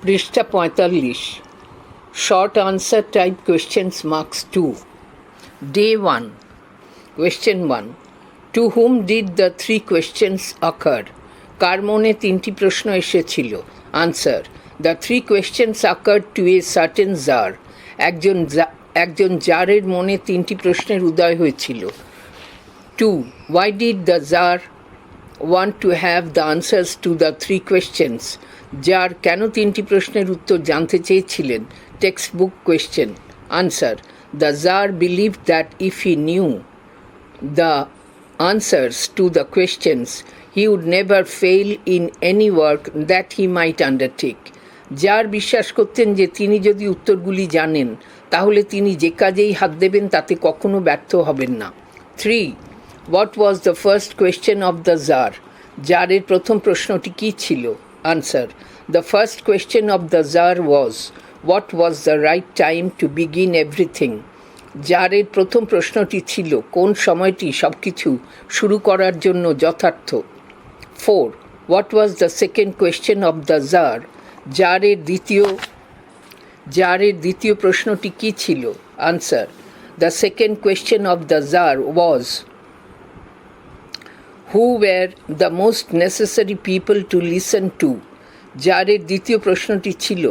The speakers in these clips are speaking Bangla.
পৃষ্ঠা 45 short answer type questions marks 2 day 1 question 1 to whom did the three questions occur কার মনে তিনটি প্রশ্ন এসেছিল answer the three questions occur to a certain tsar একজন জারের মনে তিনটি প্রশ্নের উদয় হয়েছিল 2 why did the Tsar want to have the answers to the three questions Tsar কেন তিনটি প্রশ্নের উত্তর জানতে চেয়েছিলেন textbook question answer the Tsar believed that if he knew the answers to the questions he would never fail in any work that he might undertake Tsar বিশ্বাস করতেন যে তিনি যদি উত্তরগুলি জানেন তাহলে তিনি যে কাজেই হাত দেবেন তাতে কখনো ব্যর্থ হবেন না 3 What was the first question of the Tsar? জারের প্রথম প্রশ্নটি কী ছিল answer the first question of the jar was what was the right time to begin everything জারের প্রথম প্রশ্নটি ছিল কোন সময়টি সব কিছু শুরু করার জন্য যথার্থ 4 what was the second question of the jar জারের দ্বিতীয় প্রশ্নটি কী ছিল answer the second question of the jar was who were the most necessary people to listen to জারের দ্বিতীয় প্রশ্নটি ছিল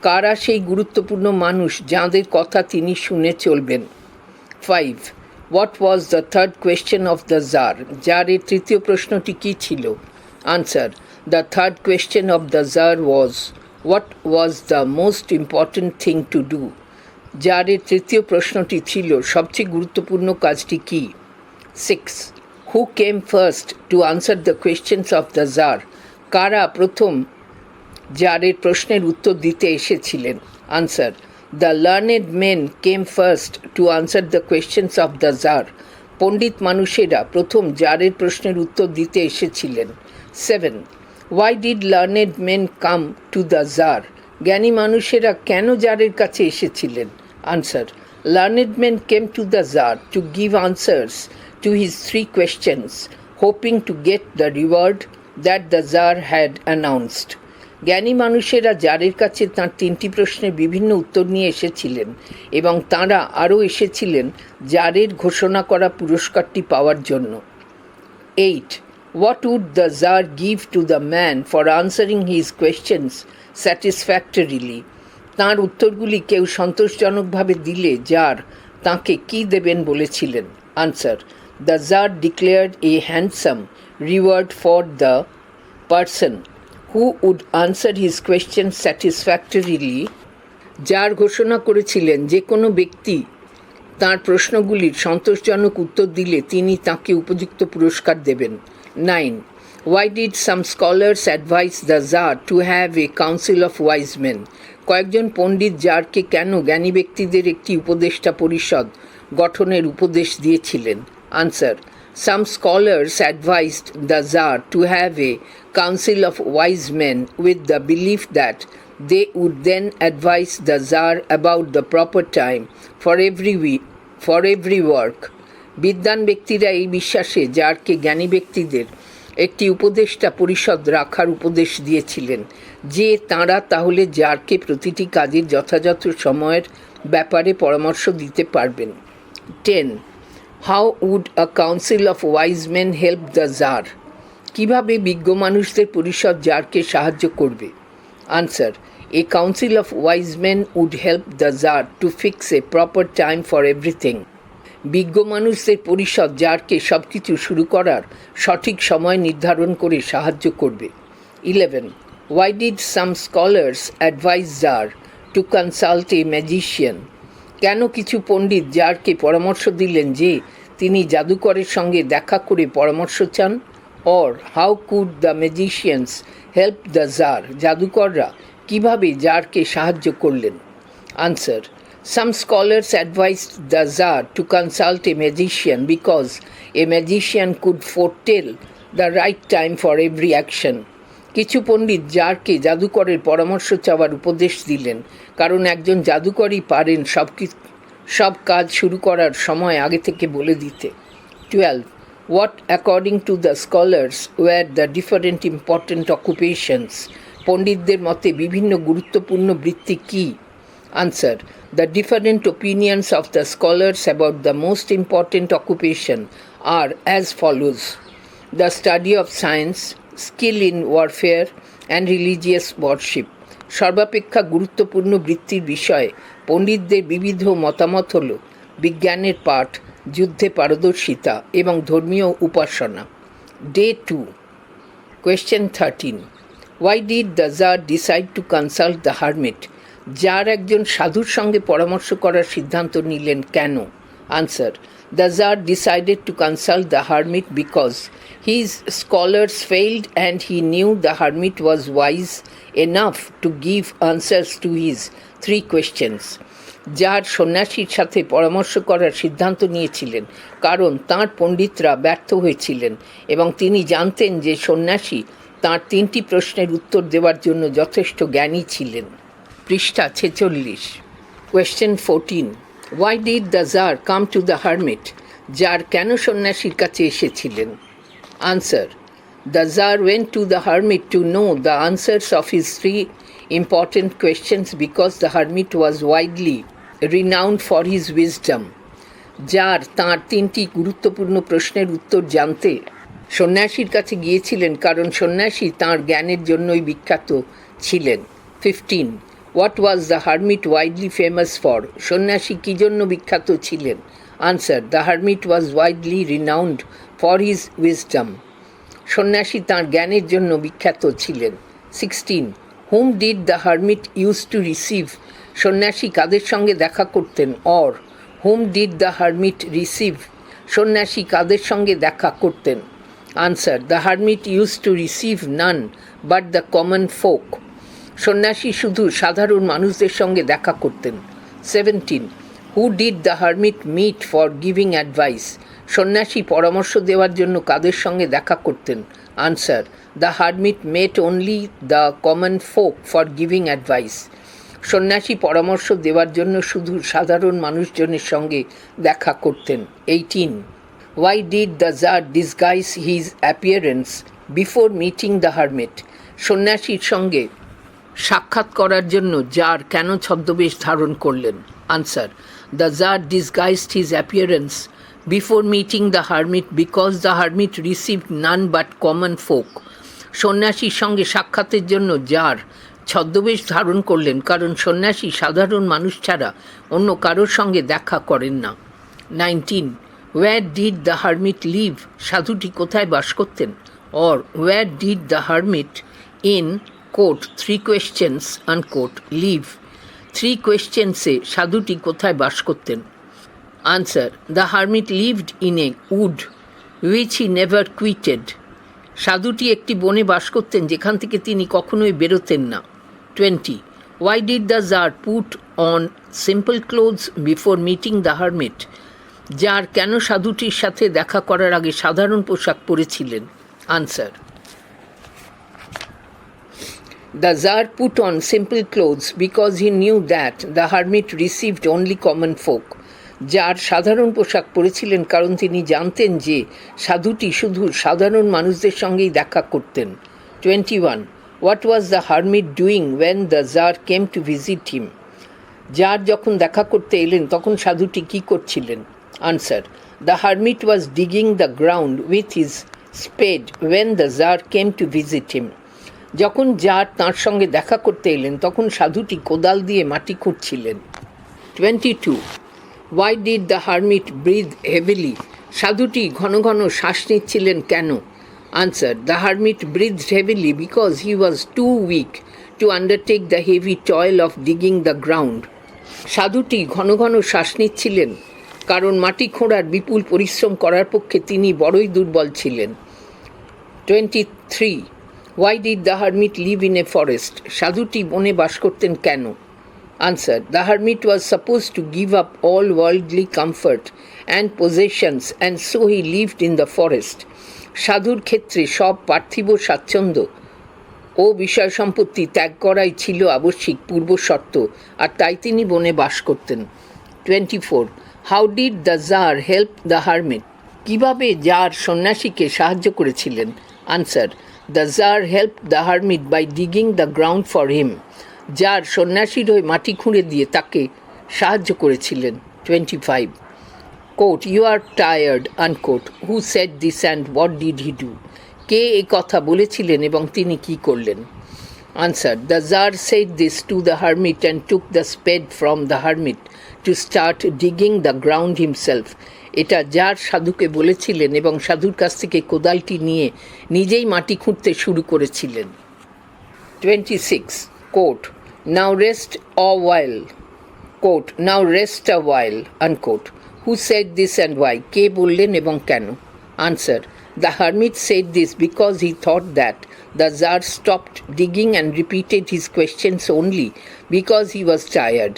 কারা সেই গুরুত্বপূর্ণ মানুষ যাঁদের কথা তিনি শুনে চলবেন 5 what was the third question of the Tsar জারের তৃতীয় প্রশ্নটি কী ছিল answer the third question of the Tsar was what was the most important thing to do জারের তৃতীয় প্রশ্নটি ছিল সবচেয়ে গুরুত্বপূর্ণ কাজটি কী 6 Who came first to answer the questions of the Tsar? কারা প্রথম জারের প্রশ্নের উত্তর দিতে এসেছিলেন answer the learned men came first to answer the questions of the tsar পণ্ডিত মানুষেরা প্রথম জারের প্রশ্নের উত্তর দিতে এসেছিলেন 7 Why did learned men come to the Tsar? জ্ঞানী মানুষেরা কেন জারের কাছে এসেছিলেন answer learned men came to the Tsar to give answers to his three questions, hoping to get the reward that the Tsar had announced. জ্ঞানী মানুষেরা জারের কাছে তাঁর তিনটি প্রশ্নের বিভিন্ন উত্তর নিয়ে এসেছিলেন এবং তাঁরা আরও এসেছিলেন জারের ঘোষণা করা পুরস্কারটি পাওয়ার জন্য 8 What would the Tsar give to the man for answering his questions satisfactorily? তাঁর উত্তরগুলি কেউ সন্তোষজনকভাবে দিলে জার তাঁকে কী দেবেন বলেছিলেন answer The Tsar declared a handsome reward for the person who would answer his questions satisfactorily. Tsar ঘোষণা করেছিলেন যে কোনো ব্যক্তি তাঁর প্রশ্নগুলির সন্তোষজনক উত্তর দিলে তিনি তাঁকে উপযুক্ত পুরস্কার দেবেন 9 Why did some scholars advise the Tsar to have a council of wise men? কয়েকজন পণ্ডিত জারকে কেন জ্ঞানী ব্যক্তিদের একটি উপদেষ্টা পরিষদ গঠনের উপদেশ দিয়েছিলেন Answer. Some scholars advised the Tsar to have a council of wise men with the belief that they would then advise the Tsar about the proper time for every work. বিদ্বান ব্যক্তিরা এই বিশ্বাসে জারকে জ্ঞানী ব্যক্তিদের একটি উপদেষ্টা পরিষদ রাখার উপদেশ দিয়েছিলেন যে তাঁরা তাহলে জারকে প্রতিটি কাজের যথাযথ সময়ের ব্যাপারে পরামর্শ দিতে পারবেন 10 How would a council of wise men help the Tsar? কিভাবে বিজ্ঞ মানুষদের পরিষদ জারকে সাহায্য করবে answer A council of wise men would help the Tsar to fix a proper time for everything. বিজ্ঞ মানুষদের পরিষদ জারকে সব কিছু শুরু করার সঠিক সময় নির্ধারণ করে সাহায্য করবে 11 Why did some scholars advise Tsar to consult a magician? কেন কিছু পণ্ডিত জারকে পরামর্শ দিলেন যে তিনি জাদুকরের সঙ্গে দেখা করে পরামর্শ চান or how could the magicians help the tsar জাদুকররা কিভাবে জারকে সাহায্য করলেন answer some scholars advised the tsar to consult a magician because a magician could foretell the right time for every action কিছু পণ্ডিত জারকে জাদুকরের পরামর্শ চাওয়ার উপদেশ দিলেন কারণ একজন জাদুকরই পারেন সব কাজ শুরু করার সময় আগে থেকে বলে দিতে 12 What according to the scholars were the different important occupations পণ্ডিতদের মতে বিভিন্ন গুরুত্বপূর্ণ বৃত্তি কী? Answer: the different opinions of the scholars about the most important occupation are as follows: the study of science, skill in warfare and religious worship. সর্বাপেক্ষা গুরুত্বপূর্ণ বৃত্তির বিষয়ে পণ্ডিতদের বিবিধ মতামত হল বিজ্ঞানের পাঠ, যুদ্ধে পারদর্শিতা এবং ধর্মীয় উপাসনা। Day 2, question 13. Why did the Tsar decide to consult the hermit? যার একজন সাধুর সঙ্গে পরামর্শ করার সিদ্ধান্ত নিলেন কেন? Answer: The Tsar decided to consult the hermit because his scholars failed and he knew the hermit was wise enough to give answers to his 3 questions. যার সন্ন্যাসীর সাথে পরামর্শ করার সিদ্ধান্ত নিয়েছিলেন কারণ তাঁর পণ্ডিতরা ব্যর্থ হয়েছিলেন এবং তিনি জানতেন যে সন্ন্যাসী তাঁর 3টি প্রশ্নের উত্তর দেওয়ার জন্য যথেষ্ট জ্ঞানী ছিলেন। পৃষ্ঠা 46, question 14. Why did the Tsar come to the hermit? যার কেন সন্ন্যাসীর কাছে এসেছিলেন? Answer: The Tsar went to the hermit to know the answers of his 3 important questions because the hermit was widely renowned for his wisdom. যার তাঁর 3টি গুরুত্বপূর্ণ প্রশ্নের উত্তর জানতে সন্ন্যাসীর কাছে গিয়েছিলেন কারণ সন্ন্যাসী তাঁর জ্ঞানের জন্যই বিখ্যাত ছিলেন। 15. What was the hermit widely famous for? সন্ন্যাসী কী জন্য বিখ্যাত ছিলেন? Answer: The hermit was widely renowned for his wisdom. সন্ন্যাসী তাঁর জ্ঞানের জন্য বিখ্যাত ছিলেন। 16. Whom did the hermit used to receive? সন্ন্যাসী কাদের সঙ্গে দেখা করতেন? or whom did the hermit receive? সন্ন্যাসী কাদের সঙ্গে দেখা করতেন? Answer: The hermit used to receive none but the common folk. সন্ন্যাসী শুধু সাধারণ মানুষদের সঙ্গে দেখা করতেন। 17. Who did the hermit meet for giving advice? সন্ন্যাসী পরামর্শ দেওয়ার জন্য কাদের সঙ্গে দেখা করতেন? Answer: The hermit met only the common folk for giving advice. সন্ন্যাসী পরামর্শ দেওয়ার জন্য শুধু সাধারণ মানুষজনের সঙ্গে দেখা করতেন। 18. Why did the Tsar disguise his appearance before meeting the hermit? সন্ন্যাসীর সঙ্গে সাক্ষাৎ করার জন্য জার কেন ছদ্মবেশ ধারণ করলেন? Answer: The Tsar disguised his appearance before meeting the hermit because the hermit received none but common folk. সন্ন্যাসীর সঙ্গে সাক্ষাতের জন্য জার ছদ্মবেশ ধারণ করলেন কারণ সন্ন্যাসী সাধারণ মানুষ ছাড়া অন্য কারোর সঙ্গে দেখা করেন না। 19. Where did the hermit live? সাধুটি কোথায় বাস করতেন? or where did the hermit in quote 3 questions unquote live? 3 questions-এ সাধুটি কোথায় বাস করতেন? Answer: The hermit lived in a wood which he never quitted. সাধুটি একটি বনে বাস করতেন যেখান থেকে তিনি কখনোই বেরোতেন না। 20. Why did the Tsar put on simple clothes before meeting the hermit? যার কেন সাধুটির সাথে দেখা করার আগে সাধারণ পোশাক পরেছিলেন? Answer: The Tsar put on simple clothes because he knew that the hermit received only common folk. যার সাধারণ পোশাক পরেছিলেন কারণ তিনি জানতেন যে সাধুটি শুধু সাধারণ মানুষদের সঙ্গেই দেখা করতেন। 21. What was the hermit doing when the Tsar came to visit him? যার যখন দেখা করতে এলেন তখন সাধুটি কী করছিলেন? Answer: The hermit was digging the ground with his spade when the Tsar came to visit him. যখন জার তাঁর সঙ্গে দেখা করতে এলেন তখন সাধুটি কোদাল দিয়ে মাটি খুঁড়ছিলেন। 22. Why did the hermit breathe heavily? সাধুটি ঘন ঘন শ্বাস নিচ্ছিলেন কেন? Answer: The hermit breathed heavily because he was too weak to undertake the heavy toil of digging the ground. সাধুটি ঘন ঘন শ্বাস নিচ্ছিলেন কারণ মাটি খোঁড়ার বিপুল পরিশ্রম করার পক্ষে তিনি বড়ই দুর্বল ছিলেন। 23. Why did the hermit live in a forest? সাধুটি বনে বাস করতেন কেন? Answer: The hermit was supposed to give up all worldly comfort and possessions and so he lived in the forest. সাধুর ক্ষেত্রে সব পার্থিব স্বাচ্ছন্দ্য ও বিষয় সম্পত্তি ত্যাগ করাই ছিল আবশ্যিক পূর্বশর্ত আর তাই তিনি বনে বাস করতেন। 24. How did the Tsar help the hermit? কিভাবে জার সন্ন্যাসীকে সাহায্য করেছিলেন? Answer: The Tsar helped the hermit by digging the ground for him. যার সন্ন্যাসীর হয়ে মাটি খুঁড়ে দিয়ে তাকে সাহায্য করেছিলেন। 25. Quote, "You are tired," unquote. Who said this and what did he do? কে এই কথা বলেছিলেন এবং তিনি কি করলেন? Answer. The Tsar said this to the hermit and took the spade from the hermit to start digging the ground himself. এটা জার সাধুকে বলেছিলেন এবং সাধুর কাছ থেকে কোদালটি নিয়ে নিজেই মাটি খুঁড়তে শুরু করেছিলেন। 26. Quote, "Now rest a while." Quote, "Now rest a while," unquote. Who said this and why? কে বললেন এবং কেন? Answer. The hermit said this because he thought that the Tsar stopped digging and repeated his questions only because he was tired.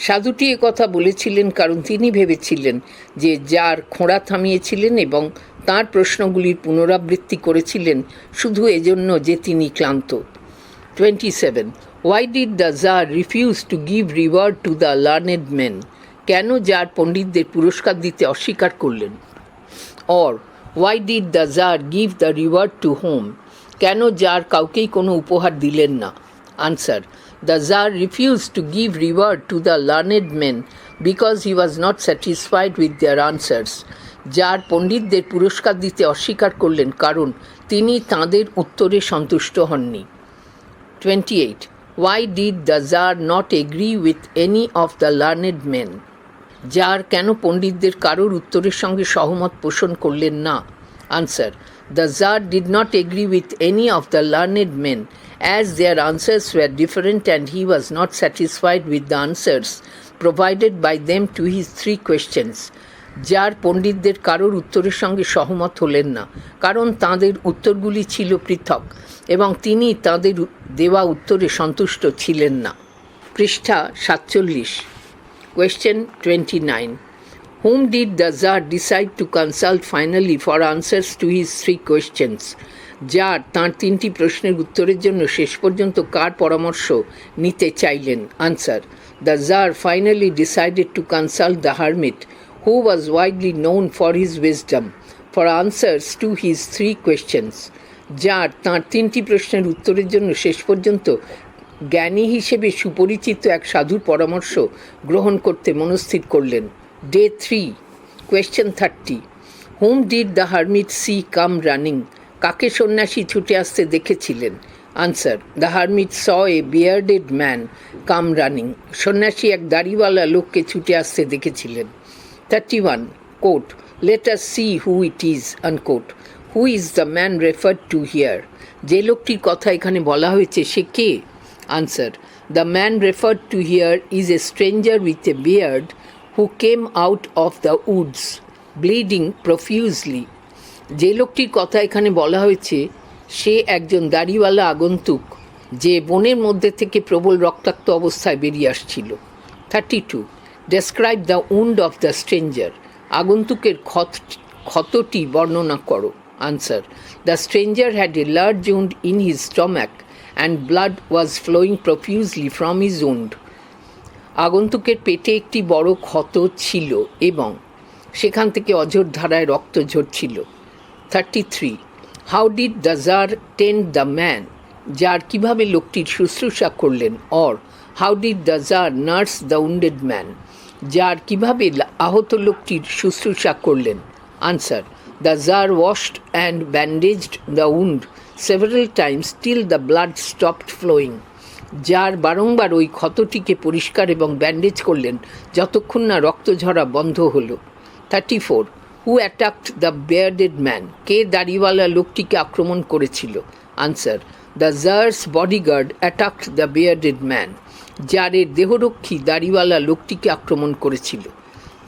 সাধুটি কথা বলেছিলেন কারণ তিনি ভেবেছিলেন যে জার খোঁড়া থামিয়েছিলেন এবং তাঁর প্রশ্নগুলির পুনরাবৃত্তি করেছিলেন শুধু এজন্য যে তিনি ক্লান্ত। 27. Why did the Tsar refuse to give reward to the learned men? কেন জার পণ্ডিতদের পুরস্কার দিতে অস্বীকার করলেন? Or why did the Tsar give the reward to whom? কেন জার কাউকেই কোনো উপহার দিলেন না? Answer. The Tsar refused to give reward to the learned men because he was not satisfied with their answers. Tsar পণ্ডিতদের পুরস্কার দিতে অস্বীকার করলেন কারণ তিনি তাঁদের উত্তরে সন্তুষ্ট হননি। 28. Why did the Tsar not agree with any of the learned men? Tsar কেন পণ্ডিতদের কারোর উত্তরের সঙ্গে সহমত পোষণ করলেন না? Answer. The Tsar did not agree with any of the learned men as their answers were different and he was not satisfied with the answers provided by them to his 3 questions. Jar পণ্ডিতদের কারোর উত্তরের সঙ্গে সহমত হলেন না কারণ তাঁদের উত্তরগুলি ছিল পৃথক এবং তিনি তাঁদের দেওয়া উত্তরে সন্তুষ্ট ছিলেন না। পৃষ্ঠা 47। Question 29. Whom did the Tsar decide to consult finally for answers to his 3 questions? Jar তাঁর 3টি প্রশ্নের উত্তরের জন্য শেষ পর্যন্ত কার পরামর্শ নিতে চাইলেন? Answer. The Tsar finally decided to consult the hermit, who was widely known for his wisdom, for answers to his 3 questions. Jar তাঁর 3টি প্রশ্নের উত্তরের জন্য শেষ পর্যন্ত জ্ঞানী হিসেবে সুপরিচিত এক সাধুর পরামর্শ গ্রহণ করতে মনস্থির করলেন। Day 3. Question 30. Whom did the hermit see come running? কাকে সন্ন্যাসী ছুটে আসতে দেখেছিলেন? Answer. The hermit saw a bearded man come running. সন্ন্যাসী এক দাড়িওয়ালা লোককে ছুটে আসতে দেখেছিলেন। 31. Quote, "Let us see who it is," unquote. Who is the man referred to here? যে লোকটির কথা এখানে বলা হয়েছে সে কে? Answer. The man referred to here is a stranger with a beard who came out of the woods, bleeding profusely. যে লোকটির কথা এখানে বলা হয়েছে সে একজন দাড়িওয়ালা আগন্তুক যে বনের মধ্যে থেকে প্রবল রক্তাক্ত অবস্থায় বেরিয়ে আসছিল। 32. Describe the wound of the stranger. আগন্তুকের ক্ষতটি বর্ণনা করো। Answer. The stranger had a large wound in his stomach and blood was flowing profusely from his wound. আগন্তুকের পেটে একটি বড় ক্ষত ছিল এবং সেখান থেকে অঝোর ধারায় রক্ত ঝরছিল। 33. How did the Tsar tend the man? Tsar কিভাবে লোকটির শুশ্রূষা করলেন? Or how did the Tsar nurse the wounded man? Tsar কিভাবে আহত লোকটির শুশ্রূষা করলেন? Answer. The Tsar washed and bandaged the wound several times till the blood stopped flowing. Tsar বারংবার ওই ক্ষতটিকে পরিষ্কার এবং ব্যান্ডেজ করলেন যতক্ষণ না রক্ত ঝরা বন্ধ হলো। 34. Who attacked the bearded man? কে দাড়িওয়ালা লোকটিকে আক্রমণ করেছিল? Answer. The Tsar's bodyguard attacked the bearded man. জারের দেহরক্ষী দাড়িওয়ালা লোকটিকে আক্রমণ করেছিল।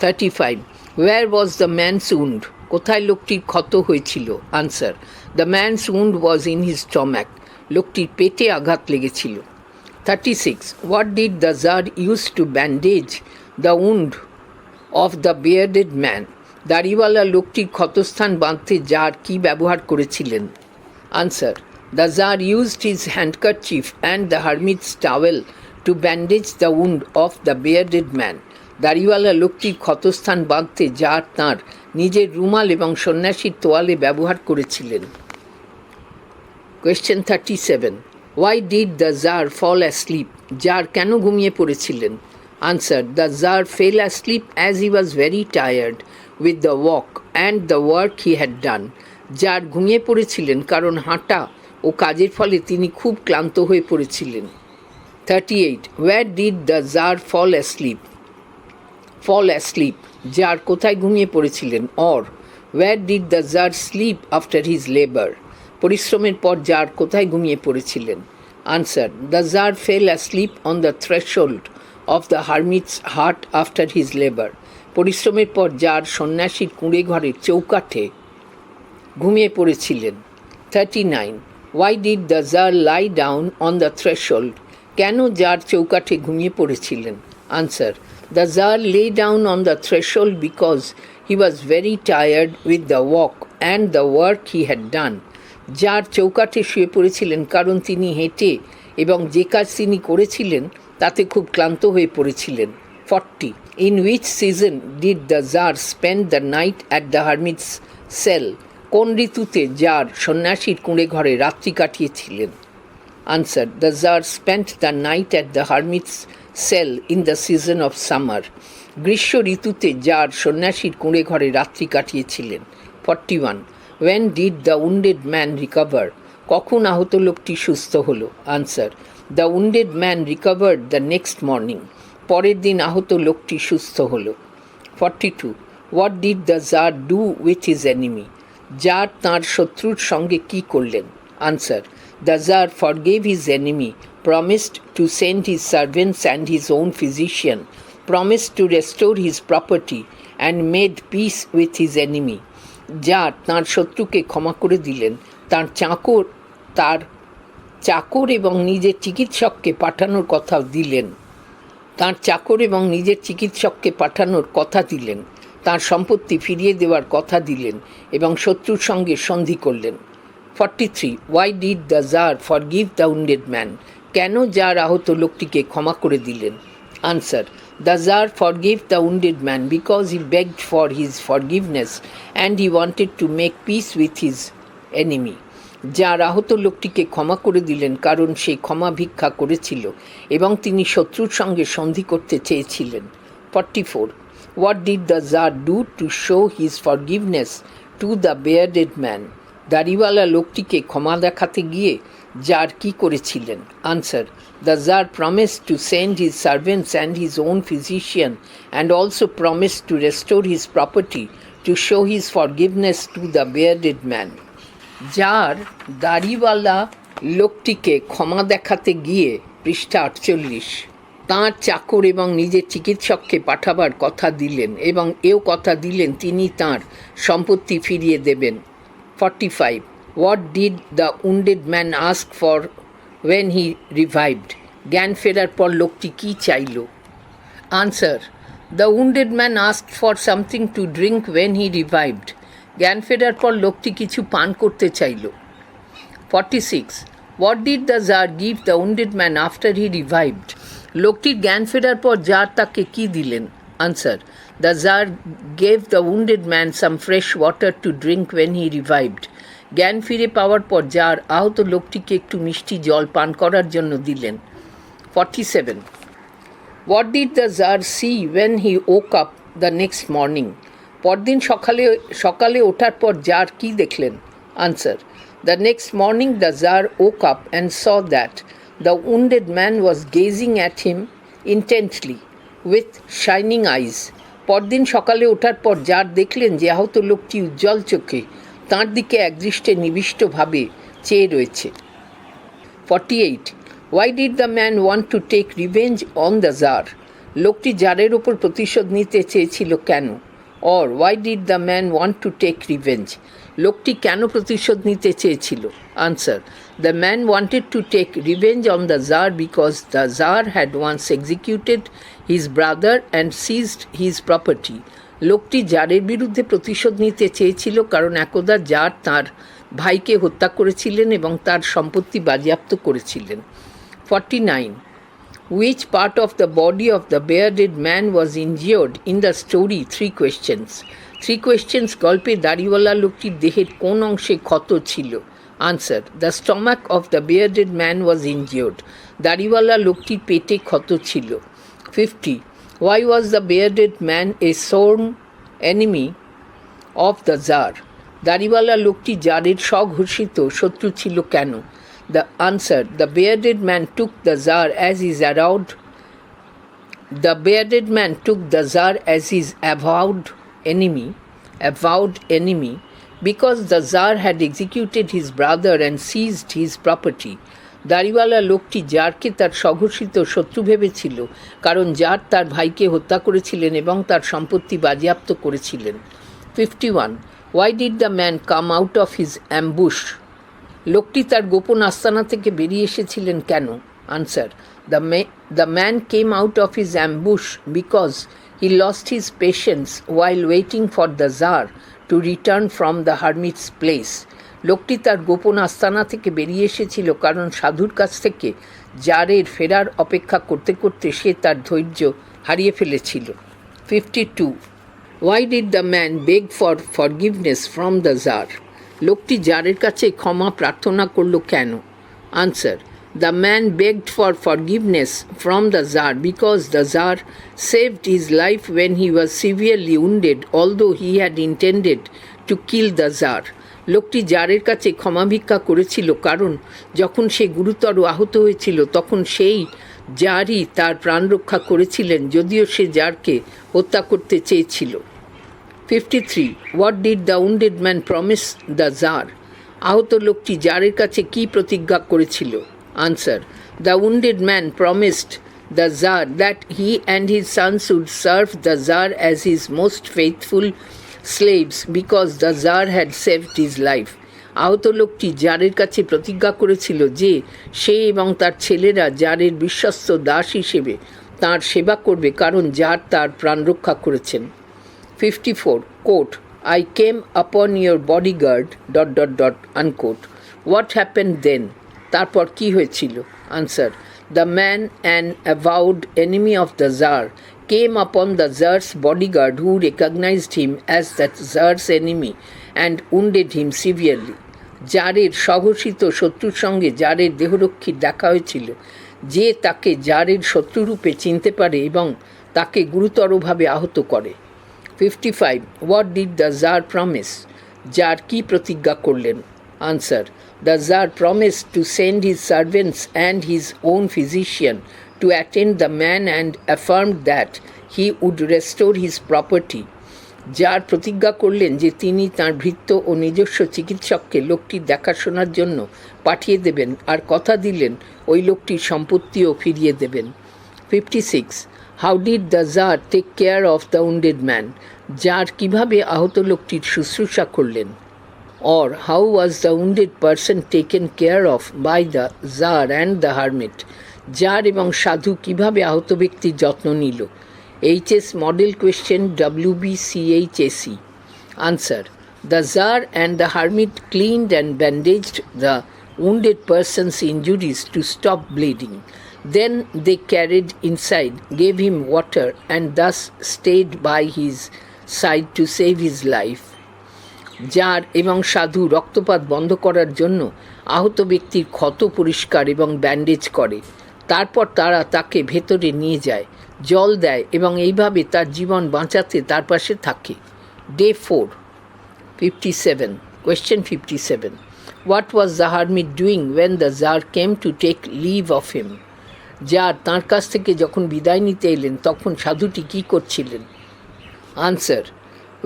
35. Where was the man's wound? কোথায় লোকটির ক্ষত হয়েছিল? Answer. The man's wound was in his stomach. লোকটির পেটে আঘাত লেগেছিল। 36. What did the Tsar use to bandage the wound of the bearded man? দাড়িওয়ালা লোকটির ক্ষতস্থান বাঁধতে জার কি ব্যবহার করেছিলেন? Answer. The Tsar used his handkerchief and the hermit's towel to bandage the wound of the bearded man. দাড়িওয়ালা লোকটির ক্ষতস্থান বাঁধতে জার তাঁর নিজের রুমাল এবং সন্ন্যাসীর তোয়ালে ব্যবহার করেছিলেন। Question 37. Why did the Tsar fall asleep? Jar কেন ঘুমিয়ে পড়েছিলেন? Answer. The Tsar fell asleep as he was very tired with the walk and the work he had done. Tsar ঘুমিয়ে পড়েছিলেন কারণ হাঁটা ও কাজের ফলে তিনি খুব ক্লান্ত হয়ে পড়েছিলেন। 38. Where did the Tsar fall asleep? Fall asleep. Tsar কোথায় ঘুমিয়ে পড়েছিলেন? Or where did the Tsar sleep after his labor? পরিশ্রমের পর জার কোথায় ঘুমিয়ে পড়েছিলেন? Answer. The Tsar fell asleep on the threshold of the hermit's hut after his labor. পরিশ্রমের পর জার সন্ন্যাসীর কুঁড়ে ঘরের চৌকাঠে ঘুমিয়ে পড়েছিলেন। 39. Why did the Tsar lie down on the threshold? কেন জার চৌকাঠে ঘুমিয়ে পড়েছিলেন? Answer. The Tsar lay down on the threshold because he was very tired with the walk and the work he had done. Tsar চৌকাঠে শুয়ে পড়েছিলেন কারণ তিনি হেঁটে এবং যে কাজ তিনি করেছিলেন তাতে খুব ক্লান্ত হয়ে পড়েছিলেন। 40. In which season did the Tsar spend the night at the hermit's cell? কোন ঋতুতে জার সন্ন্যাসীর কুঁড়ে ঘরে রাত্রি কাটিয়েছিলেন? Answer. The Tsar spent the night at the hermit's cell in the season of summer. গ্রীষ্ম ঋতুতে জার সন্ন্যাসীর কুঁড়ে ঘরে রাত্রি কাটিয়েছিলেন। 41. When did the wounded man recover? কখন আহত লোকটি সুস্থ হলো? Answer. The wounded man recovered the next morning. পরের দিন আহত লোকটি সুস্থ হলো। 42. What did the Tsar do with his enemy? Tsar তাঁর শত্রুর সঙ্গে কি করলেন? Answer. The Tsar forgave his enemy, promised to send his servants and his own physician, promised to restore his property, and made peace with his enemy. Tsar তাঁর শত্রুকে ক্ষমা করে দিলেন, তার চাকর এবং নিজের চিকিৎসককে পাঠানোর কথা দিলেন। তাঁর সম্পত্তি ফিরিয়ে দেওয়ার কথা দিলেন এবং শত্রুর সঙ্গে সন্ধি করলেন। 43. Why did the Tsar forgive the wounded man? কেন জার আহত লোকটিকে ক্ষমা করে দিলেন? Answer. The Tsar forgave the wounded man because he begged for his forgiveness and he wanted to make peace with his enemy. Tsar আহত লোকটিকে ক্ষমা করে দিলেন কারণ সে ক্ষমা ভিক্ষা করেছিল এবং তিনি শত্রুর সঙ্গে সন্ধি করতে চেয়েছিলেন। 44. What did the Tsar do to show his forgiveness to the bearded man? দাড়িওয়ালা লোকটিকে ক্ষমা দেখাতে গিয়ে জার কি করেছিলেন? Answer. The Tsar promised to send his servants and his own physician and also promised to restore his property to show his forgiveness to the bearded man. Tsar দাড়িওয়ালা লোকটিকে ক্ষমা দেখাতে গিয়ে পৃষ্ঠা 48 তাঁর চাকর এবং নিজের চিকিৎসককে পাঠাবার কথা দিলেন এবং এও কথা দিলেন তিনি তাঁর সম্পত্তি ফিরিয়ে দেবেন। 45. What did the wounded man ask for when he revived? জ্ঞান ফেরার পর লোকটি কী চাইল? Answer. The wounded man asked for something to drink when he revived. জ্ঞান ফেরার পর লোকটি কিছু পান করতে চাইল। 46. What did the Tsar give the wounded man after he revived? লোকটির জ্ঞান ফেরার পর জার তাকে কি দিলেন? Answer. The Tsar gave the wounded man some fresh water to drink when he revived. জ্ঞান ফিরে পাওয়ার পর জার আহত লোকটিকে একটু মিষ্টি জল পান করার জন্য দিলেন। 47. What did the Tsar see when he woke up the next morning? পরদিন সকালে ওঠার পর জার কি দেখলেন? Answer. The next morning the Tsar woke up and saw that the wounded man was gazing at him intently with shining eyes. পরদিন সকালে ওঠার পর জার দেখলেন যে আহত লোকটি উজ্জ্বল চোখে তাঁর দিকে একদৃষ্টে নিবিষ্টভাবে চেয়ে রয়েছে। 48. Why did the man want to take revenge on the Tsar? লোকটি জারের ওপর প্রতিশোধ নিতে চেয়েছিল কেন? Or why did the man want to take revenge? লোকটি কেন প্রতিশোধ নিতে চেয়েছিল? Answer. The man wanted to take revenge on the Tsar because the Tsar had once executed his brother and seized his property. লোকটি জারের বিরুদ্ধে প্রতিশোধ নিতে চেয়েছিল কারণ একদা জার তার ভাইকে হত্যা করেছিলেন এবং তার সম্পত্তি বাজেয়াপ্ত করেছিলেন। 49. Which part of the body of the bearded man was injured in the story? 3 questions. 3 questions. গল্পে দাড়িওয়ালা লোকটির দেহের কোন অংশে ক্ষত ছিল? Answer. The stomach of the bearded man was injured. দাড়িওয়ালা লোকটির পেটে ক্ষত ছিল. 50. Why was the bearded man a sworn enemy of the Tsar? দাড়িওয়ালা লোকটি জারের স্বঘোষিত শত্রু ছিল কেন? The answer. The bearded man took the Tsar as his avowed enemy because the Tsar had executed his brother and seized his property. দাড়িওয়ালা লোকটি জারকে তার স্বঘোষিত শত্রু ভেবেছিল কারণ জার তার ভাইকে হত্যা করেছিলেন এবং তার সম্পত্তি বাজেয়াপ্ত করেছিলেন. 51. Why did the man come out of his ambush? লোকটি তার গোপন আস্তানা থেকে বেরিয়ে এসেছিলেন কেন? Answer. The man came out of his ambush because he lost his patience while waiting for the Tsar to return from the hermit's place. লোকটি তার গোপন আস্তানা থেকে বেরিয়ে এসেছিল কারণ সাধুর কাছ থেকে জারের ফেরার অপেক্ষা করতে করতে সে তার ধৈর্য হারিয়ে ফেলেছিল. 52. Why did the man beg for forgiveness from the Tsar? লোকটি জারের কাছে ক্ষমা প্রার্থনা করল কেন? Answer. The man begged for forgiveness from the Tsar because the Tsar saved his life when he was severely wounded, although he had intended to kill the Tsar. লোকটি জারের কাছে ক্ষমা ভিক্ষা করেছিল কারণ যখন সে গুরুতর আহত হয়েছিল তখন সেই জারই তার প্রাণ রক্ষা করেছিলেন যদিও সে জারকে হত্যা করতে চেয়েছিল. 53. What did the wounded man promise the Tsar? আহত লোকটি জারের কাছে কী প্রতিজ্ঞা করেছিল? Answer. The wounded man promised the Tsar that he and his sons would serve the Tsar as his most faithful slaves because the Tsar had saved his life. আহত লোকটি জারের কাছে প্রতিজ্ঞা করেছিল যে সে এবং তার ছেলেরা জারের বিশ্বস্ত দাস হিসেবে তাঁর সেবা করবে কারণ জার তার প্রাণ রক্ষা করেছেন. 54. Quote. I came upon your bodyguard ... unquote. What happened then? তারপর কি হয়েছিল? Answer. The man, an avowed enemy of the Tsar, came upon the Tsar's bodyguard who recognized him as the Tsar's enemy and wounded him severely. জারের স্বঘোষিত শত্রুর সঙ্গে জারের দেহরক্ষীর দেখা হয়েছিল যে তাকে জারের শত্রুরূপে চিনতে পারে এবং তাকে গুরুতরভাবে আহত করে. 55. What did the Tsar promise? Tsar কি প্রতিজ্ঞা করলেন? Answer. The Tsar promised to send his servants and his own physician to attend the man and affirmed that he would restore his property. Tsar প্রতিজ্ঞা করলেন যে তিনি তাঁর ভৃত্য ও নিজস্ব চিকিৎসককে লোকটির দেখাশোনার জন্য পাঠিয়ে দেবেন আর কথা দিলেন ওই লোকটির সম্পত্তিও ফিরিয়ে দেবেন. 56. How did the Tsar take care of the wounded man? Tsar কিভাবে আহত লোকটির শুশ্রূষা করলেন? Or how was the wounded person taken care of by the Tsar and the hermit? Tsar এবং সাধু কিভাবে আহত ব্যক্তির যত্ন নিল? HS Model Question wbchse. Answer. The Tsar and the hermit cleaned and bandaged the wounded person's injuries to stop bleeding. Then they carried inside, gave him water, and thus stayed by his side to save his life. Tsar এবং সাধু রক্তপাত বন্ধ করার জন্য আহত ব্যক্তির ক্ষত পরিষ্কার এবং ব্যান্ডেজ করে, তারপর তারা তাকে ভেতরে নিয়ে যায়, জল দেয় এবং এইভাবে তার জীবন বাঁচাতে তার পাশে থাকে. Day 4. 57. Question 57. What was the hermit doing when the Tsar came to take leave of him? Czar তাঁর কাছ থেকে যখন বিদায় নিতে এলেন তখন সাধুটি কী করছিলেন? Answer.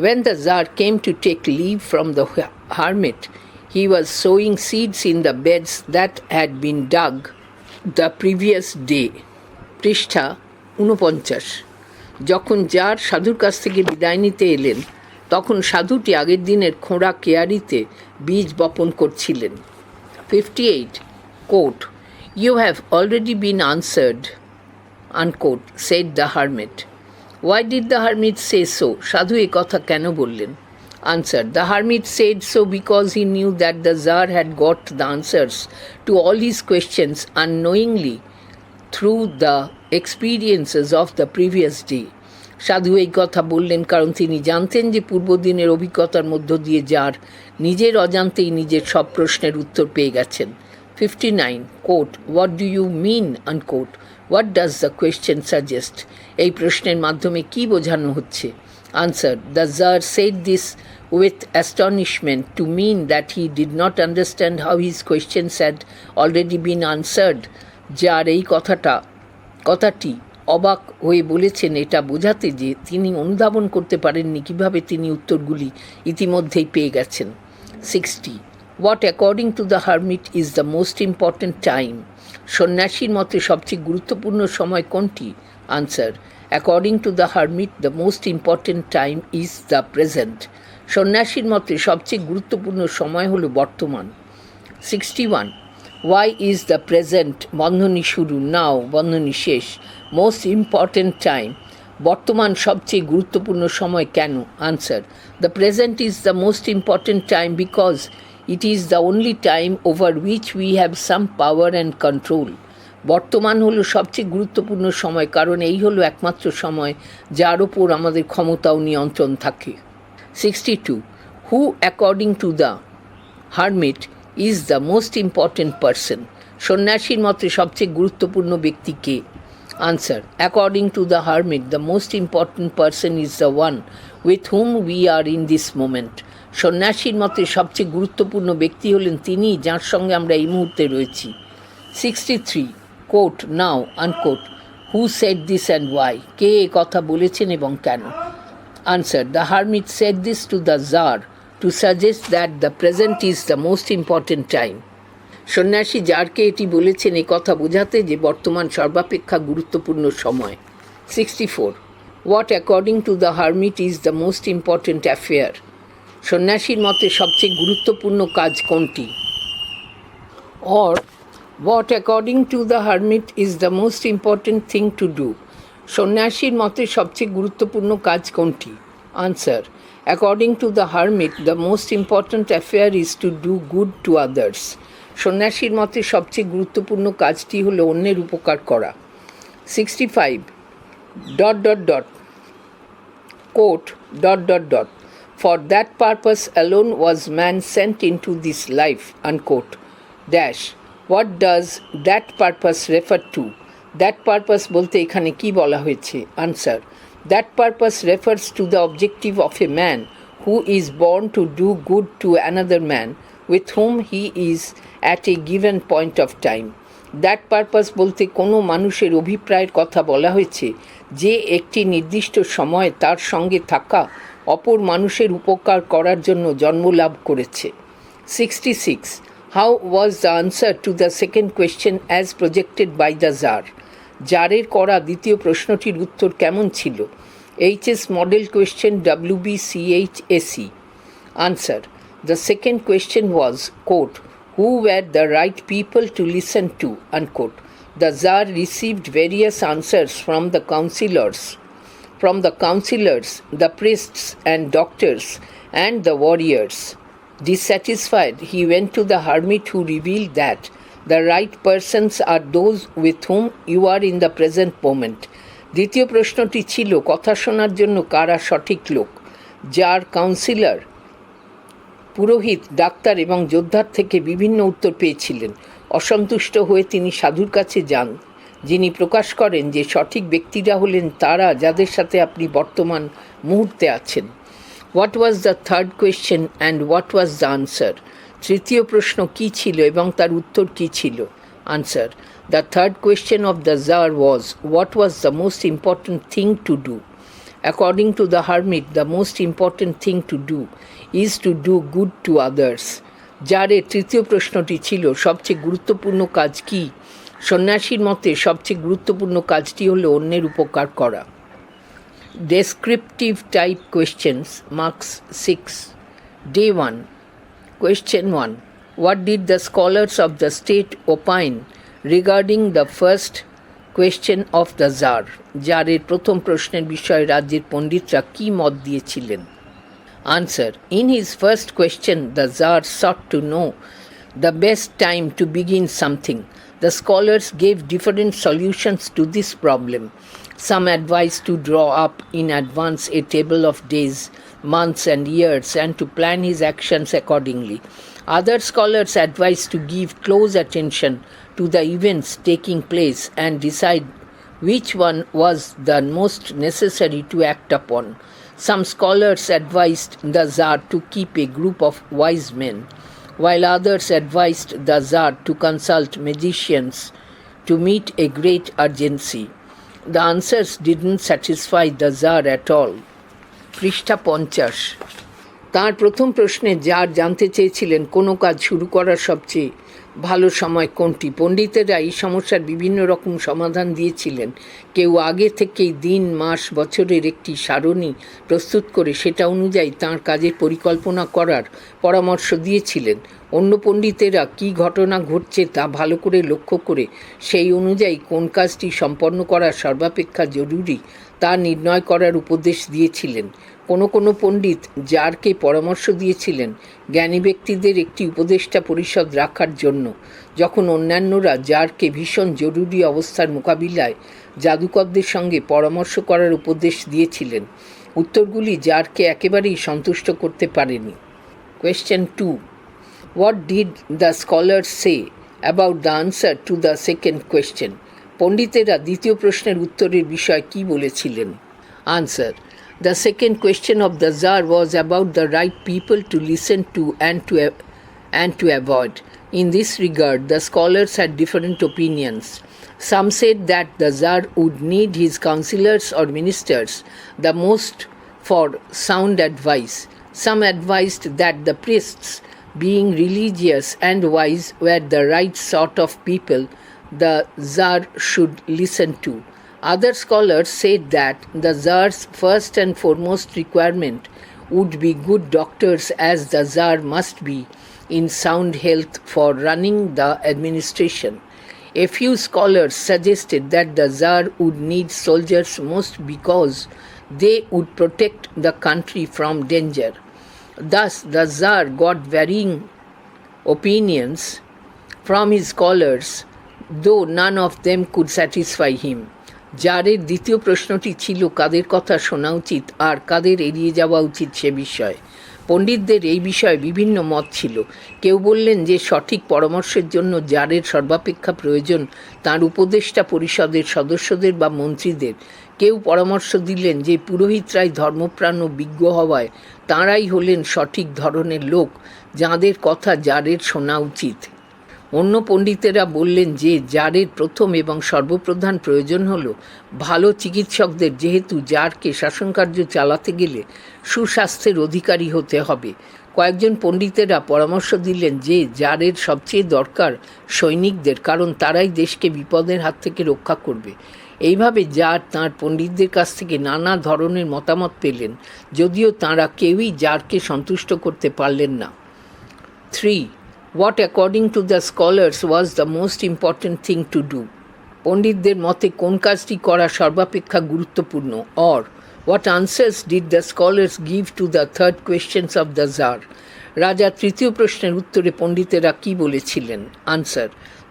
When the Tsar came to take leave from the hermit, he was sowing seeds in the beds that had been dug the previous day. পৃষ্ঠা 49. যখন জার সাধুর কাছ থেকে বিদায় নিতে এলেন তখন সাধুটি আগের দিনের খোঁড়া কেয়ারিতে বীজ বপন করছিলেন. 58. Quote. You have already been answered, unquote, said the hermit. Why did the hermit say so? সাধু এ কথা কেন বললেন? Answer. The hermit said so because he knew that the Tsar had got the answers to all his questions unknowingly through the experiences of the previous day. সাধু এই কথা বললেন কারণ তিনি জানতেন যে পূর্বদিনের অভিজ্ঞতার মধ্য দিয়ে যার নিজের অজান্তেই নিজের সব প্রশ্নের উত্তর পেয়ে গেছেন। 59 quote, what do you mean unquote, what does the question suggest, এই প্রশ্নের মাধ্যমে কি বোঝানো হচ্ছে? Answer, the czar said this with astonishment to mean that he did not understand how his questions had already been answered. যার এই কথাটি অবাক হয়ে বলেছেন এটা বোঝাতে যে তিনি অনুধাবন করতে পারেননি কিভাবে তিনি উত্তরগুলি ইতিমধ্যেই পেয়ে গেছেন। 60 what according to the hermit is the most important time, সন্ন্যাসীর মতে সবচেয়ে গুরুত্বপূর্ণ সময় কোনটি? Answer, according to the hermit the most important time is the present, সন্ন্যাসীর মতে সবচেয়ে গুরুত্বপূর্ণ সময় হলো বর্তমান। 61 ওয়াই ইজ দ্য প্রেজেন্ট বন্ধনী শুরু নাও বন্ধনী শেষ মোস্ট ইম্পর্ট্যান্ট টাইম, বর্তমান সবচেয়ে গুরুত্বপূর্ণ সময় কেন? Answer, the present is the most important time because it is the only time over which we have some power and control, বর্তমান হলো সবচেয়ে গুরুত্বপূর্ণ সময় কারণ এই হলো একমাত্র সময় যার ওপর আমাদের ক্ষমতা ও নিয়ন্ত্রণ থাকে। 62 who according to the hermit is the most important person, সন্ন্যাসীর মতে সবচেয়ে গুরুত্বপূর্ণ ব্যক্তি কে? Answer, according to the hermit the most important person is the one with whom we are in this moment, সন্ন্যাসীর মতে সবচেয়ে গুরুত্বপূর্ণ ব্যক্তি হলেন তিনি যার সঙ্গে আমরা এই মুহূর্তে রয়েছি। 63 quote now unquote, who said this and why, কে এ কথা বলেছেন এবং কেন? Answer, the hermit said this to the Tsar to suggest that the present is the most important time. সন্ন্যাসী জারকে এটি বলেছেন এই কথা বোঝাতে যে বর্তমান সর্বাপেক্ষা গুরুত্বপূর্ণ সময়। 64 what according to the hermit is the most important affair, সন্ন্যাসীর মতে সবচেয়ে গুরুত্বপূর্ণ কাজ কোনটি? or what according to the hermit is the most important thing to do, সন্ন্যাসীর মতে সবচেয়ে গুরুত্বপূর্ণ কাজ কোনটি? Answer, according to the hermit the most important affair is to do good to others, সন্ন্যাসীর মতে সবচেয়ে গুরুত্বপূর্ণ কাজটি হলো অন্যের উপকার করা। 65 quote for that purpose alone was man sent in to this life unquote dash, what does that purpose refer to, that purpose বলতে এখানে কি বলা হয়েছে? Answer, that purpose refers to the objective of a man who is born to do good to another man with whom he is at a given point of time, that purpose বলতে কোনো মানুষের অভিপ্রায়ের কথা বলা হয়েছে যে একটি নির্দিষ্ট সময় তার সঙ্গে থাকা অপর মানুষের উপকার করার জন্য জন্মলাভ করেছে। 66 how was the answer to the second question as projected by the jar, জারের করা দ্বিতীয় প্রশ্নটির উত্তর কেমন ছিল? HS model question wbchse। Answer, the second question was quote who were the right people to listen to unquote, the tsar received various answers from the councillors, the priests and doctors and the warriors. Dissatisfied, he went to the hermit who revealed that the right persons are those with whom you are in the present moment. দ্বিতীয় প্রশ্নটি ছিল কথা শোনার জন্য কারা সঠিক লোক, যার কাউন্সিলর, পুরোহিত, ডাক্তার এবং যোদ্ধার থেকে বিভিন্ন উত্তর পেয়েছিলেন। অসন্তুষ্ট হয়ে তিনি সাধুর কাছে যান, যিনি প্রকাশ করেন যে সঠিক ব্যক্তিরা হলেন তারা যাদের সাথে আপনি বর্তমান মুহূর্তে আছেন। What was the third question and what was the answer, তৃতীয় প্রশ্ন কী ছিল এবং তার উত্তর কী ছিল? Answer, the third question of the jar was what was the most important thing to do, according to the hermit the most important thing to do is to do good to others, জারের তৃতীয় প্রশ্নটি ছিল সবচেয়ে গুরুত্বপূর্ণ কাজ কী? সন্ন্যাসীর মতে সবচেয়ে গুরুত্বপূর্ণ কাজটি হলো অন্যের উপকার করা। Descriptive type questions, marks 6. Day 1. Question 1. What did the scholars of the state opine regarding the first question of the Tsar? জারের প্রথম প্রশ্নের বিষয়ে রাজ্যের পণ্ডিতরা কী মত দিয়েছিলেন? Answer. In his first question, the Tsar sought to know the best time to begin something. The scholars gave different solutions to this problem. Some advised to draw up in advance a table of days, months, and years and to plan his actions accordingly. Other scholars advised to give close attention to the events taking place and decide which one was the most necessary to act upon. Some scholars advised the Tsar to keep a group of wise men, while others advised the Tsar to consult magicians to meet a great urgency. The answers didn't satisfy the Tsar at all. পৃষ্ঠা 50। তাঁর প্রথম প্রশ্নে জার জানতে চেয়েছিলেন কোনো কাজ শুরু করার সবচেয়ে ভালো সময় কোনটি। পণ্ডিতেরা এই সমস্যার বিভিন্ন রকম সমাধান দিয়েছিলেন। কেউ আগে থেকেই দিন, মাস, বছরের একটি সারণী প্রস্তুত করে সেটা অনুযায়ী তাঁর কাজের পরিকল্পনা করার পরামর্শ দিয়েছিলেন। অন্য পণ্ডিতেরা কী ঘটনা ঘটছে তা ভালো করে লক্ষ্য করে সেই অনুযায়ী কোন কাজটি সম্পন্ন করা সর্বাপেক্ষা জরুরি তা নির্ণয় করার উপদেশ দিয়েছিলেন। কোনো পণ্ডিত জারকে পরামর্শ দিয়েছিলেন জ্ঞানী ব্যক্তিদের একটি উপদেষ্টা পরিষদ রাখার জন্য, যখন অন্যান্যরা জারকে ভীষণ জরুরি অবস্থার মোকাবিলায় জাদুকরদের সঙ্গে পরামর্শ করার উপদেশ দিয়েছিলেন। উত্তরগুলি জারকে একেবারেই সন্তুষ্ট করতে পারেনি। Question 2. What did the scholars say about the answer to the second question? পণ্ডিতেরা দ্বিতীয় প্রশ্নের উত্তরের বিষয়ে কী বলেছিলেন? Answer. The second question of the Tsar was about the right people to listen to and to avoid. In this regard, the scholars had different opinions. Some said that the Tsar would need his counselors or ministers the most for sound advice. Some advised that the priests, being religious and wise, were the right sort of people the Tsar should listen to. Other scholars said that the Tsar's first and foremost requirement would be good doctors, as the Tsar must be in sound health for running the administration. A few scholars suggested that the Tsar would need soldiers most because they would protect the country from danger. Thus, the Tsar got varying opinions from his scholars, though none of them could satisfy him. জারের দ্বিতীয় প্রশ্নটি ছিল কাদের কথা শোনা উচিত আর কাদের এড়িয়ে যাওয়া উচিত সে বিষয়ে। পণ্ডিতদের এই বিষয়ে বিভিন্ন মত ছিল। কেউ বললেন যে সঠিক পরামর্শের জন্য জারের সর্বাপেক্ষা প্রয়োজন তাঁর উপদেষ্টা পরিষদের সদস্যদের বা মন্ত্রীদের। কেউ পরামর্শ দিলেন যে পুরোহিতরাই ধর্মপ্রাণ ও বিজ্ঞ হওয়ায় তাঁরাই হলেন সঠিক ধরনের লোক যাঁদের কথা জারের শোনা উচিত। অন্য পণ্ডিতেরা বললেন যে জারের প্রথম এবং সর্বপ্রধান প্রয়োজন হল ভালো চিকিৎসকদের, যেহেতু জারকে শাসনকার্য চালাতে গেলে সুস্বাস্থ্যের অধিকারী হতে হবে। কয়েকজন পণ্ডিতেরা পরামর্শ দিলেন যে জারের সবচেয়ে দরকার সৈনিকদের, কারণ তারাই দেশকে বিপদের হাত থেকে রক্ষা করবে। এইভাবে জার তাঁর পণ্ডিতদের কাছ থেকে নানা ধরনের মতামত পেলেন, যদিও তাঁরা কেউই জারকে সন্তুষ্ট করতে পারলেন না। 3. What according to the scholars was the most important thing to do? পণ্ডিতদের মতে কোন কাজটি করা সর্বাপেক্ষা গুরুত্বপূর্ণ? Or what answers did the scholars give to the third questions of the Tsar? রাজা তৃতীয় প্রশ্নের উত্তরে পণ্ডিতেরা কি বলেছিলেন? Answer.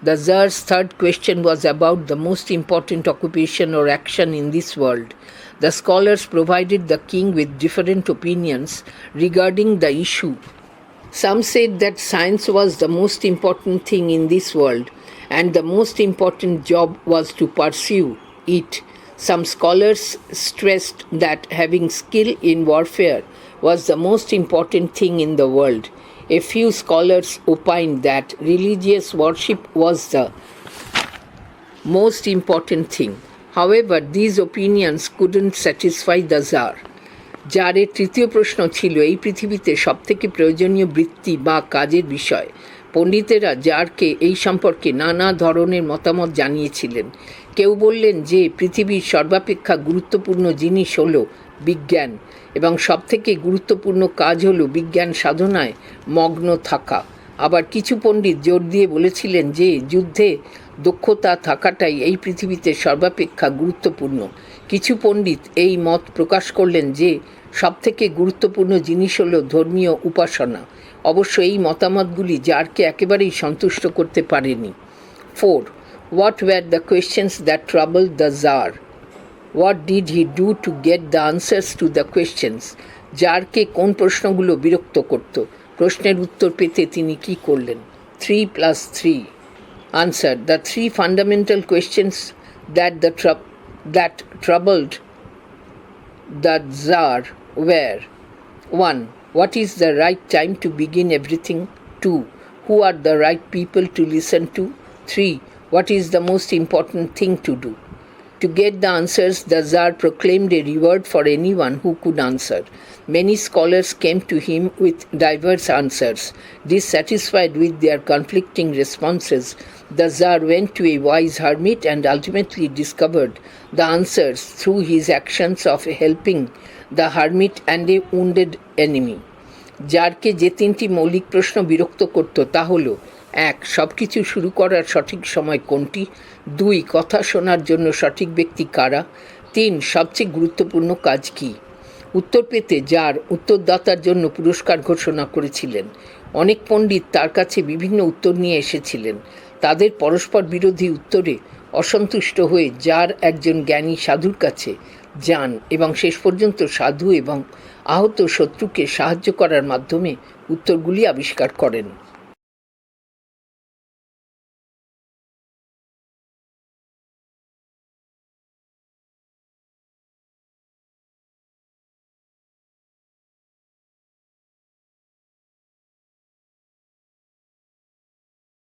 The Tsar's third question was about the most important occupation or action in this world. The scholars provided the king with different opinions regarding the issue. Some said that science was the most important thing in this world, and the most important job was to pursue it. Some scholars stressed that having skill in warfare was the most important thing in the world. A few scholars opined that religious worship was the most important thing. However, these opinions couldn't satisfy the Tsar. জারের তৃতীয় প্রশ্ন ছিল এই পৃথিবীতে সবথেকে প্রয়োজনীয় বৃত্তি বা কাজের বিষয়। পণ্ডিতেরা জারকে এই সম্পর্কে নানা ধরনের মতামত জানিয়েছিলেন। কেউ বললেন যে পৃথিবীর সর্বাপেক্ষা গুরুত্বপূর্ণ জিনিস হলো বিজ্ঞান এবং সবথেকে গুরুত্বপূর্ণ কাজ হলো বিজ্ঞান সাধনায় মগ্ন থাকা। আবার কিছু পণ্ডিত জোর দিয়ে বলেছিলেন যে যুদ্ধে দক্ষতা থাকাটাই এই পৃথিবীতে সর্বাপেক্ষা গুরুত্বপূর্ণ। কিছু পণ্ডিত এই মত প্রকাশ করলেন যে সবথেকে গুরুত্বপূর্ণ জিনিস হলো ধর্মীয় উপাসনা। অবশ্য এই মতামতগুলি জারকে একেবারেই সন্তুষ্ট করতে পারেনি। 4. What were the questions that troubled the Tsar? What did he do to get the answers to the questions? জারকে কোন প্রশ্নগুলো বিরক্ত করত? প্রশ্নের উত্তর পেতে তিনি কি করলেন? 3 + 3. Answer. The three fundamental questions that troubled the Tsar were: 1. What is the right time to begin everything? 2. Who are the right people to listen to? 3. What is the most important thing to do? To get the answers, the Tsar proclaimed a reward for anyone who could answer. Many scholars came to him with diverse answers. Dissatisfied with their conflicting responses, the Tsar went to a wise hermit and ultimately discovered the answers through his actions of helping the hermit and a wounded enemy. জারকে যে তিনটি মৌলিক প্রশ্ন বিরক্ত করত তা হল: 1. সব কিছু শুরু করার সঠিক সময় কোনটি? 2. কথা শোনার জন্য সঠিক ব্যক্তি কারা? 3. সবচেয়ে গুরুত্বপূর্ণ কাজ কী? উত্তর পেতে জার উত্তরদাতার জন্য পুরস্কার ঘোষণা করেছিলেন। অনেক পণ্ডিত তার কাছে বিভিন্ন উত্তর নিয়ে এসেছিলেন। তাদের পরস্পর বিরোধী উত্তরে অসন্তুষ্ট হয়ে জার একজন জ্ঞানী সাধুর কাছে যান এবং শেষ পর্যন্ত সাধু এবং আহত শত্রুকে সাহায্য করার মাধ্যমে উত্তরগুলি আবিষ্কার করেন।